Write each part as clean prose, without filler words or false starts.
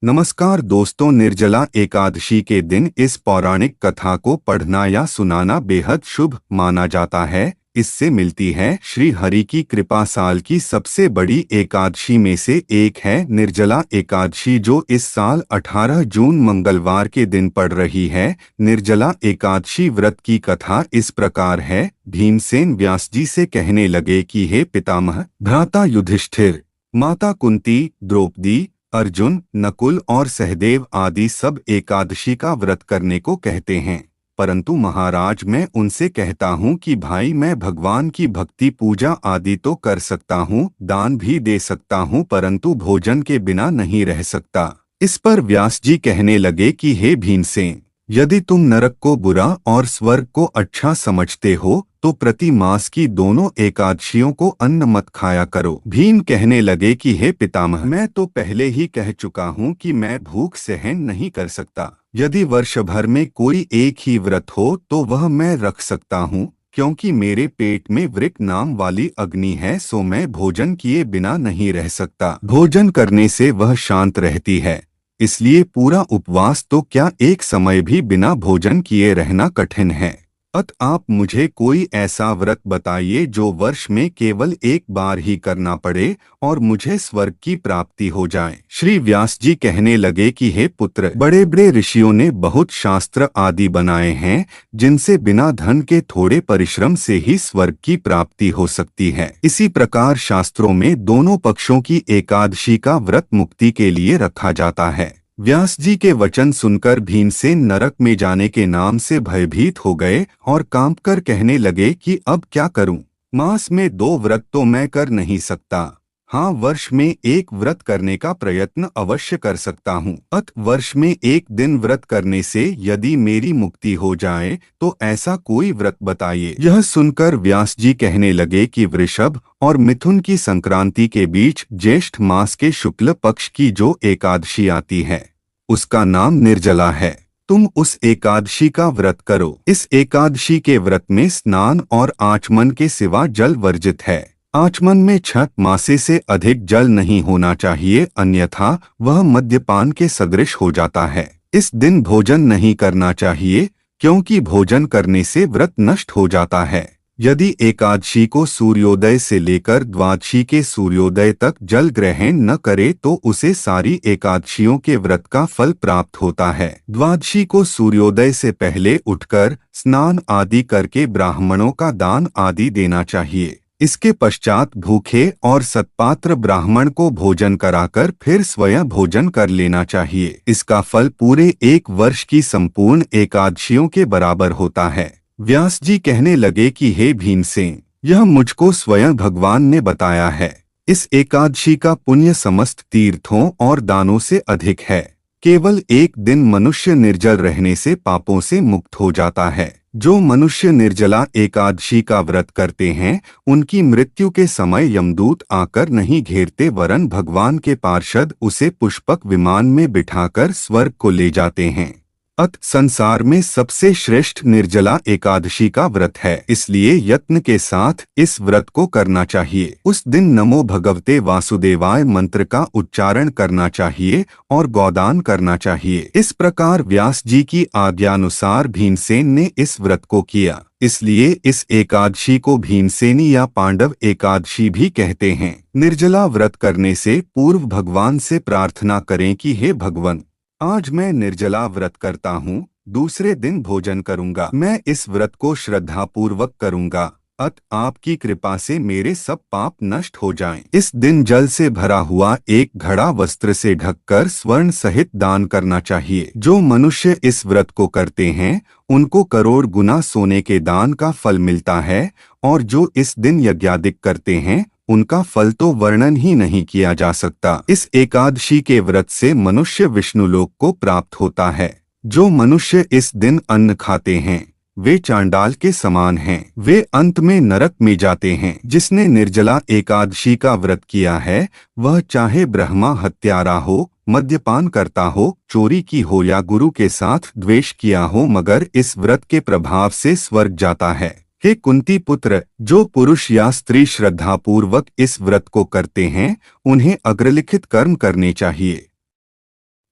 नमस्कार दोस्तों, निर्जला एकादशी के दिन इस पौराणिक कथा को पढ़ना या सुनाना बेहद शुभ माना जाता है। इससे मिलती है श्री हरि की कृपा। साल की सबसे बड़ी एकादशी में से एक है निर्जला एकादशी, जो इस साल 18 जून मंगलवार के दिन पड़ रही है। निर्जला एकादशी व्रत की कथा इस प्रकार है। भीमसेन व्यास जी से कहने लगे कि हे पितामह, भ्राता युधिष्ठिर, माता कुंती, द्रौपदी, अर्जुन, नकुल और सहदेव आदि सब एकादशी का व्रत करने को कहते हैं, परंतु महाराज मैं उनसे कहता हूँ कि भाई, मैं भगवान की भक्ति पूजा आदि तो कर सकता हूँ, दान भी दे सकता हूँ, परंतु भोजन के बिना नहीं रह सकता। इस पर व्यास जी कहने लगे कि हे भीमसेन, यदि तुम नरक को बुरा और स्वर्ग को अच्छा समझते हो तो प्रति मास की दोनों एकादशियों को अन्न मत खाया करो। भीम कहने लगे कि हे पितामह, मैं तो पहले ही कह चुका हूँ कि मैं भूख सहन नहीं कर सकता। यदि वर्ष भर में कोई एक ही व्रत हो तो वह मैं रख सकता हूँ, क्योंकि मेरे पेट में वृक नाम वाली अग्नि है, सो मैं भोजन किए बिना नहीं रह सकता। भोजन करने से वह शांत रहती है, इसलिए पूरा उपवास तो क्या, एक समय भी बिना भोजन किए रहना कठिन है। आप मुझे कोई ऐसा व्रत बताइए जो वर्ष में केवल एक बार ही करना पड़े और मुझे स्वर्ग की प्राप्ति हो जाए। श्री व्यास जी कहने लगे कि हे पुत्र, बड़े बड़े ऋषियों ने बहुत शास्त्र आदि बनाए हैं, जिनसे बिना धन के थोड़े परिश्रम से ही स्वर्ग की प्राप्ति हो सकती है। इसी प्रकार शास्त्रों में दोनों पक्षों की एकादशी का व्रत मुक्ति के लिए रखा जाता है। व्यास जी के वचन सुनकर भीमसेन नरक में जाने के नाम से भयभीत हो गए और कांपकर कहने लगे कि अब क्या करूं? मास में 2 व्रत तो मैं कर नहीं सकता। हाँ, वर्ष में एक व्रत करने का प्रयत्न अवश्य कर सकता हूँ। वर्ष में एक दिन व्रत करने से यदि मेरी मुक्ति हो जाए तो ऐसा कोई व्रत बताइए। यह सुनकर व्यास जी कहने लगे कि वृषभ और मिथुन की संक्रांति के बीच ज्येष्ठ मास के शुक्ल पक्ष की जो एकादशी आती है, उसका नाम निर्जला है। तुम उस एकादशी का व्रत करो। इस एकादशी के व्रत में स्नान और आचमन के सिवा जल वर्जित है। आचमन में 6 मासे से अधिक जल नहीं होना चाहिए, अन्यथा वह मद्यपान के सदृश हो जाता है। इस दिन भोजन नहीं करना चाहिए, क्योंकि भोजन करने से व्रत नष्ट हो जाता है। यदि एकादशी को सूर्योदय से लेकर द्वादशी के सूर्योदय तक जल ग्रहण न करे तो उसे सारी एकादशियों के व्रत का फल प्राप्त होता है। द्वादशी को सूर्योदय से पहले उठकर स्नान आदि करके ब्राह्मणों का दान आदि देना चाहिए। इसके पश्चात भूखे और सत्पात्र ब्राह्मण को भोजन कराकर फिर स्वयं भोजन कर लेना चाहिए। इसका फल पूरे 1 वर्ष की संपूर्ण एकादशियों के बराबर होता है। व्यास जी कहने लगे कि हे भीमसेन, यह मुझको स्वयं भगवान ने बताया है। इस एकादशी का पुण्य समस्त तीर्थों और दानों से अधिक है। केवल एक दिन मनुष्य निर्जल रहने से पापों से मुक्त हो जाता है। जो मनुष्य निर्जला एकादशी का व्रत करते हैं, उनकी मृत्यु के समय यमदूत आकर नहीं घेरते, वरन भगवान के पार्षद उसे पुष्पक विमान में बिठाकर स्वर्ग को ले जाते हैं। संसार में सबसे श्रेष्ठ निर्जला एकादशी का व्रत है, इसलिए यत्न के साथ इस व्रत को करना चाहिए। उस दिन नमो भगवते वासुदेवाय मंत्र का उच्चारण करना चाहिए और गोदान करना चाहिए। इस प्रकार व्यास जी की आज्ञानुसार भीमसेन ने इस व्रत को किया। इसलिए इस एकादशी को भीमसेनी या पांडव एकादशी भी कहते हैं। निर्जला व्रत करने से पूर्व भगवान से प्रार्थना करें कि हे भगवान, आज मैं निर्जला व्रत करता हूँ, दूसरे दिन भोजन करूँगा। मैं इस व्रत को श्रद्धापूर्वक करूँगा। आपकी कृपा से मेरे सब पाप नष्ट हो जाएं। इस दिन जल से भरा हुआ एक घड़ा वस्त्र से ढककर स्वर्ण सहित दान करना चाहिए। जो मनुष्य इस व्रत को करते हैं, उनको करोड़ गुना सोने के दान का फल मिलता है, और जो इस दिन यज्ञादिक करते हैं, उनका फल तो वर्णन ही नहीं किया जा सकता। इस एकादशी के व्रत से मनुष्य विष्णुलोक को प्राप्त होता है। जो मनुष्य इस दिन अन्न खाते हैं, वे चांडाल के समान हैं। वे अंत में नरक में जाते हैं। जिसने निर्जला एकादशी का व्रत किया है, वह चाहे ब्रह्मा हत्यारा हो, मद्यपान करता हो, चोरी की हो या गुरु के साथ द्वेष किया हो, मगर इस व्रत के प्रभाव से स्वर्ग जाता है। हे कुंती पुत्र, जो पुरुष या स्त्री श्रद्धापूर्वक इस व्रत को करते हैं, उन्हें अग्रलिखित कर्म करने चाहिए।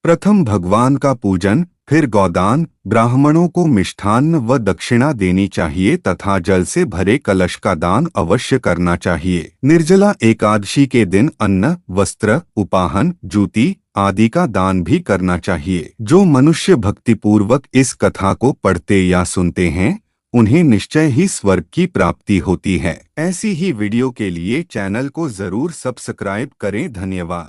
प्रथम भगवान का पूजन, फिर गौदान, ब्राह्मणों को मिष्ठान्न व दक्षिणा देनी चाहिए तथा जल से भरे कलश का दान अवश्य करना चाहिए। निर्जला एकादशी के दिन अन्न, वस्त्र, उपाहन, जूती आदि का दान भी करना चाहिए। जो मनुष्य भक्तिपूर्वक इस कथा को पढ़ते या सुनते हैं, उन्हें निश्चय ही स्वर्ग की प्राप्ति होती है। ऐसी ही वीडियो के लिए चैनल को जरूर सब्सक्राइब करें। धन्यवाद।